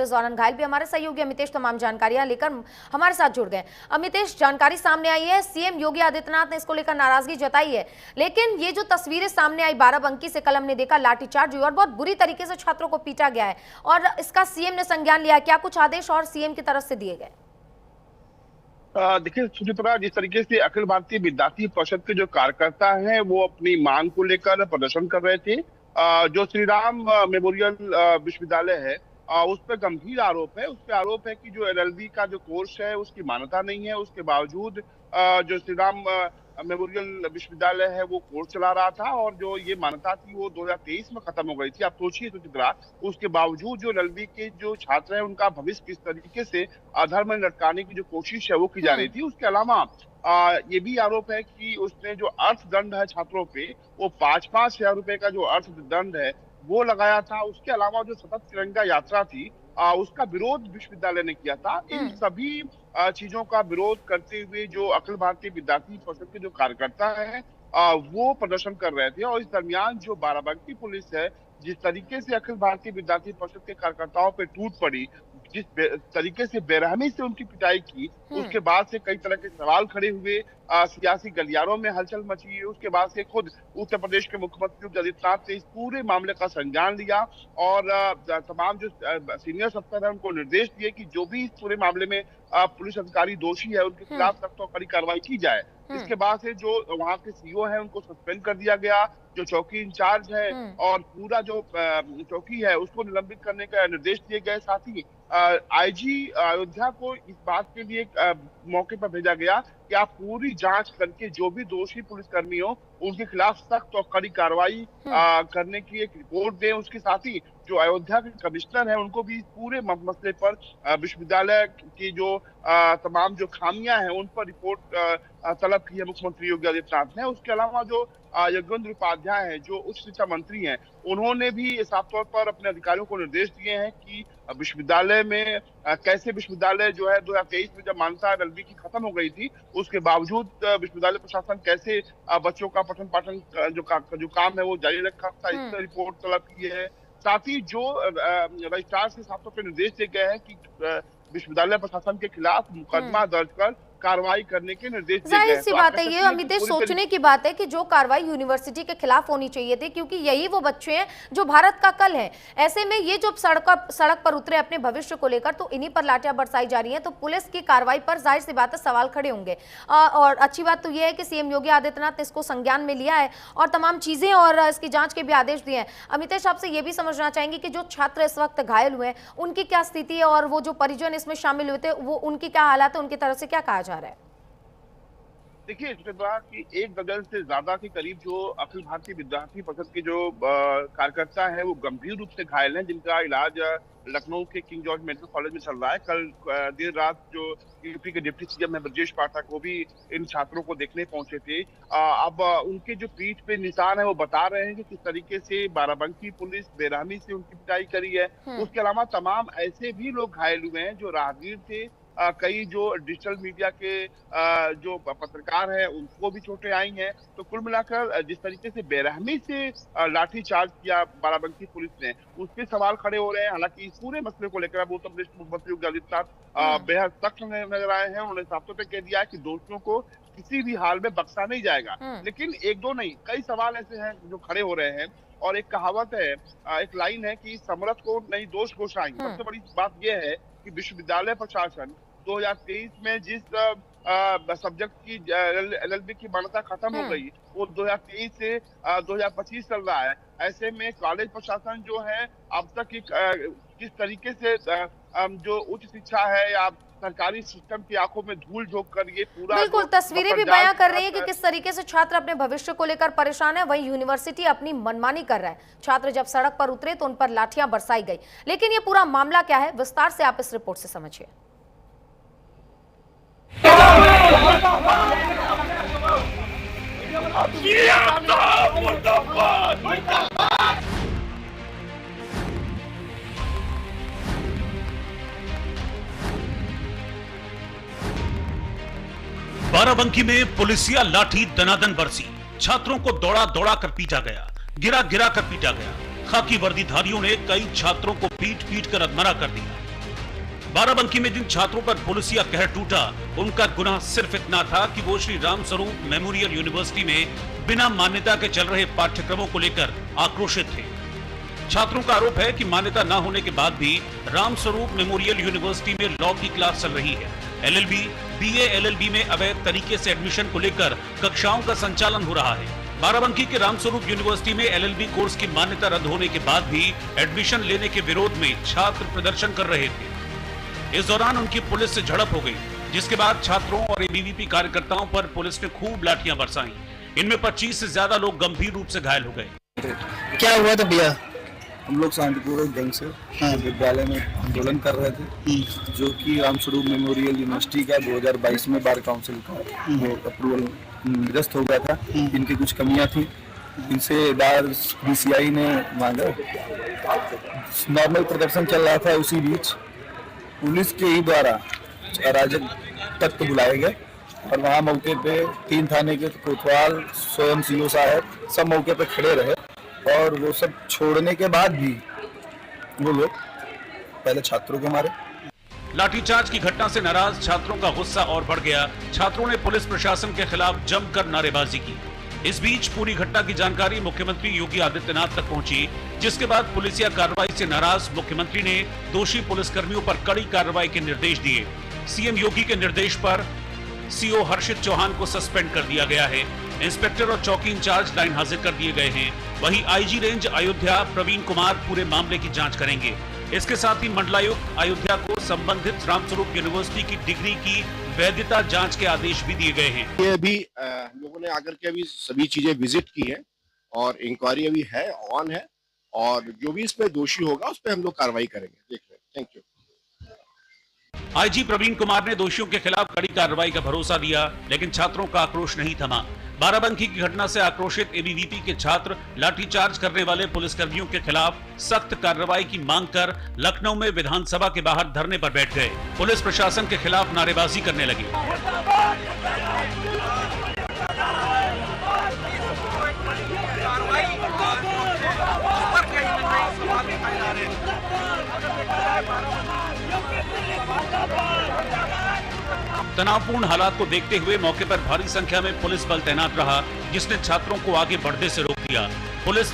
छात्र इस दौरान घायल भी। हमारे सहयोगी अमितेश तमाम जानकारियां लेकर हमारे साथ जुड़ गए। अमितेश, जानकारी सामने आई है, सीएम योगी आदित्यनाथ ने इसको लेकर नाराजगी जताई है, लेकिन ये जो तस्वीरें सामने आई, बाराबंकी से कल हमने देखा लाठीचार्ज हुई और बहुत बुरी तरीके से छात्रों को पीटा गया है और इसका सीएम ने संज्ञान लिया। क्या कुछ आदेश और सीएम की तरफ से दिए गए? देखिए सुचित्रा, जिस तरीके से अखिल भारतीय विद्यार्थी परिषद के जो कार्यकर्ता हैं वो अपनी मांग को लेकर प्रदर्शन कर रहे थे, जो श्री राम मेमोरियल विश्वविद्यालय है उस पर गंभीर आरोप है। उस पर आरोप है कि जो एलएलबी का जो कोर्स है उसकी मान्यता नहीं है, उसके बावजूद जो श्री राम मेमोरियल विश्वविद्यालय है वो कोर्स चला रहा था और जो ये मान्यता थी वो 2023 में खत्म हो गई थी। आप सोचिए सुचित्रा, उसके बावजूद जो एलएलबी के जो छात्र हैं उनका भविष्य किस तरीके से अधर में लटकाने की जो कोशिश है वो की जा रही थी। उसके अलावा ये भी आरोप है कि उसने जो अर्थदंड है छात्रों पे वो 5-5 हजार रुपए का जो अर्थदंड है वो लगाया था। उसके अलावा जो सतत तिरंगा यात्रा थी उसका विरोध विश्वविद्यालय ने किया था। इन सभी चीजों का विरोध करते हुए जो अखिल भारतीय विद्यार्थी परिषद के जो कार्यकर्ता हैं वो प्रदर्शन कर रहे थे और इस दरमियान जो बाराबंकी पुलिस है जिस तरीके से अखिल भारतीय विद्यार्थी परिषद के कार्यकर्ताओं पे टूट पड़ी, जिस तरीके से बेरहमी से उनकी पिटाई की, उसके बाद से कई तरह के सवाल खड़े हुए, सियासी गलियारों में हलचल मची है। उसके बाद से खुद उत्तर प्रदेश के मुख्यमंत्री योगी आदित्यनाथ ने इस पूरे मामले का संज्ञान लिया और तमाम जो सीनियर अफसर है उनको निर्देश दिए कि जो भी इस पूरे मामले में पुलिस अधिकारी दोषी है उनके खिलाफ सख्त और कड़ी कार्रवाई की जाए। इसके बाद से जो वहाँ के सीईओ है उनको सस्पेंड कर दिया गया, जो चौकी इंचार्ज है और पूरा जो चौकी है उसको निलंबित करने का निर्देश दिए गए। साथ ही आईजी अयोध्या को इस बात के लिए मौके पर भेजा गया कि आप पूरी जांच करके जो भी दोषी पुलिसकर्मी हो उनके खिलाफ सख्त और कड़ी कार्रवाई करने की एक रिपोर्ट दें। उसके साथ ही जो अयोध्या के कमिश्नर हैं उनको भी इस पूरे मसले पर विश्वविद्यालय की जो तमाम जो खामियां हैं उन पर रिपोर्ट तलब की है मुख्यमंत्री योगी आदित्यनाथ ने। उसके अलावा जो योगेंद्र उपाध्याय है जो उच्च शिक्षा मंत्री हैं, उन्होंने भी साफ तौर पर अपने अधिकारियों को निर्देश दिए हैं कि विश्वविद्यालय में कैसे विश्वविद्यालय जो है 2023 में जब मान्यता एलएलबी की खत्म हो गई थी उसके बावजूद विश्वविद्यालय प्रशासन कैसे बच्चों का पठन पाठन जो काम है वो जारी रखा था, इस पर रिपोर्ट तलब की है। साथ ही जो रजिस्ट्रार से साफ तौर पर निर्देश दिए गए हैं कि विश्वविद्यालय प्रशासन के खिलाफ मुकदमा दर्ज कर कार्रवाई करने के निर्देश दिए गए। जाहिर सी बात है, ये अमितेश सोचने की बात है कि जो कार्रवाई यूनिवर्सिटी के खिलाफ होनी चाहिए थी, क्योंकि यही वो बच्चे हैं जो भारत का कल है। ऐसे में ये जो सड़क पर उतरे अपने भविष्य को लेकर तो इन्हीं पर लाठियां बरसाई जा रही हैं, तो पुलिस की कार्रवाई पर जाहिर सी बात है सवाल खड़े होंगे। और अच्छी बात तो ये है कि सीएम योगी आदित्यनाथ ने इसको संज्ञान में लिया है और तमाम चीजें और इसकी जांच के भी आदेश दिए हैं। अमितेश, आपसे ये भी समझना चाहेंगे कि जो छात्र इस वक्त घायल हुए हैं उनकी क्या स्थिति है और वो जो परिजन इसमें शामिल हुए थे वो उनकी क्या हालात है, उनकी तरफ से क्या कहा जा रहा है? देखिए कि 1 दर्जन से ज्यादा के करीब जो अखिल भारतीय विद्यार्थी परिषद के जो कार्यकर्ता हैं वो गंभीर रूप से घायल हैं, जिनका इलाज लखनऊ के किंग जॉर्ज मेडिकल कॉलेज में चल रहा है। कल देर रात जो यूपी के डिप्टी सीएम है ब्रजेश पाठक वो भी इन छात्रों को देखने पहुंचे थे। अब उनके जो पीठ पे निशान है वो बता रहे हैं कि किस तरीके से बाराबंकी पुलिस बेरहमी से उनकी पिटाई करी है। उसके अलावा तमाम ऐसे भी लोग घायल हुए हैं जो राहगीर थे, कई जो डिजिटल मीडिया के जो पत्रकार हैं उनको भी चोटें आई हैं। तो कुल मिलाकर जिस तरीके से बेरहमी से लाठीचार्ज किया बाराबंकी पुलिस ने, उस पर सवाल खड़े हो रहे हैं। हालांकि इस पूरे मसले को लेकर अब उत्तर प्रदेश मुख्यमंत्री योगी आदित्यनाथ बेहद सख्त नजर आए हैं। उन्होंने साफ तौर पर कह दिया है कि दोषियों को किसी भी हाल में बख्शा नहीं जाएगा। लेकिन 1-2 नहीं, कई सवाल ऐसे हैं जो खड़े हो रहे हैं और एक कहावत है, एक लाइन है कि समरथ को नहीं दोष घोषाएंगे। सबसे बड़ी बात यह है कि विश्वविद्यालय प्रशासन 2023 में जिस सब्जेक्ट की एलएलबी की मान्यता खत्म हो गई वो 2023 से 2025 चल रहा है। ऐसे में कॉलेज प्रशासन जो है अब तक किस तरीके से जो उच्च शिक्षा है या सरकारी सिस्टम की आंखों में धूल झोंक कर ये पूरा बिल्कुल तस्वीरें भी बयां कर रही है कि किस तरीके से छात्र अपने भविष्य को लेकर परेशान है, वहीं यूनिवर्सिटी अपनी मनमानी कर रहा है। छात्र जब सड़क पर उतरे तो उन पर लाठियां बरसाई गई। लेकिन ये पूरा मामला क्या है, विस्तार से आप इस रिपोर्ट से समझिए। बाराबंकी में पुलिसिया लाठी दनादन बरसी, छात्रों को दौड़ा दौड़ा कर पीटा गया, गिरा गिरा कर पीटा गया। खाकी वर्दीधारियों ने कई छात्रों को पीट पीट कर अधमरा कर दिया। बाराबंकी में जिन छात्रों पर पुलिसिया कहर टूटा, उनका गुनाह सिर्फ इतना था कि वो श्री राम स्वरूप मेमोरियल यूनिवर्सिटी में बिना मान्यता के चल रहे पाठ्यक्रमों को लेकर आक्रोशित थे। छात्रों का आरोप है कि मान्यता न होने के बाद भी राम स्वरूप मेमोरियल यूनिवर्सिटी में लॉ की क्लास चल रही है। एलएलबी, बीए, एलएलबी में अवैध तरीके से एडमिशन को लेकर कक्षाओं का संचालन हो रहा है। बाराबंकी के रामस्वरूप यूनिवर्सिटी में एलएलबी कोर्स की मान्यता रद्द होने के बाद भी एडमिशन लेने के विरोध में छात्र प्रदर्शन कर रहे थे। इस दौरान उनकी पुलिस से झड़प हो गई, जिसके बाद छात्रों और एबीवीपी कार्यकर्ताओं पर पुलिस ने खूब लाठियां बरसाई। इनमें 25 से ज्यादा लोग गंभीर रूप से घायल हो गए। क्या हुआ था भैया? हम लोग शांतिपूर्वक ढंग से विद्यालय में आंदोलन कर रहे थे, जो कि रामस्वरूप मेमोरियल यूनिवर्सिटी का 2022 में बार काउंसिल का वो अप्रूवल निरस्त हो गया था। इनकी कुछ कमियां थी, इनसे बार बीसीआई ने मांगा। नॉर्मल प्रदर्शन चल रहा था, उसी बीच पुलिस के ही द्वारा अराजक तत्व बुलाए गए और वहाँ मौके पे 3 थाने के कोतवाल, स्वयं सीओ साहब सब मौके पे खड़े रहे और वो सब छोड़ने के बाद भी वो लोग पहले छात्रों को मारे। लाठीचार्ज की घटना से नाराज छात्रों का गुस्सा और बढ़ गया। छात्रों ने पुलिस प्रशासन के खिलाफ जमकर नारेबाजी की। इस बीच पूरी घटना की जानकारी मुख्यमंत्री योगी आदित्यनाथ तक पहुंची, जिसके बाद पुलिसिया कार्रवाई से नाराज मुख्यमंत्री ने दोषी पुलिसकर्मियों पर कड़ी कार्रवाई के निर्देश दिए। सीएम योगी के निर्देश पर सीओ हर्षित चौहान को सस्पेंड कर दिया गया है। इंस्पेक्टर और चौकी इंचार्ज लाइन हाजिर कर दिए गए हैं। वहीं आईजी रेंज अयोध्या प्रवीण कुमार पूरे मामले की जांच करेंगे। इसके साथ ही मंडलायुक्त अयोध्या को संबंधित रामस्वरूप यूनिवर्सिटी की डिग्री की वैधता जांच के आदेश भी दिए गए हैं। ये अभी हम लोगों ने आकर के अभी सभी चीजें विजिट की है और इंक्वायरी अभी है, ऑन है, और जो भी इसमें दोषी होगा उस पर हम लोग कार्रवाई करेंगे। देख रहे हैं। Thank you. IG Praveen Kumar ने दोषियों के खिलाफ कड़ी कार्रवाई का भरोसा दिया, लेकिन छात्रों का आक्रोश नहीं थमा। बाराबंकी की घटना से आक्रोशित एबीवीपी के छात्र लाठीचार्ज करने वाले पुलिसकर्मियों के खिलाफ सख्त कार्रवाई की मांग कर लखनऊ में विधानसभा के बाहर धरने पर बैठ गए। पुलिस प्रशासन के खिलाफ नारेबाजी करने लगे। तनावपूर्ण हालात को देखते हुए मौके पर भारी संख्या में पुलिस बल तैनात रहा, जिसने छात्रों को आगे बढ़ने से रोक दिया। पुलिस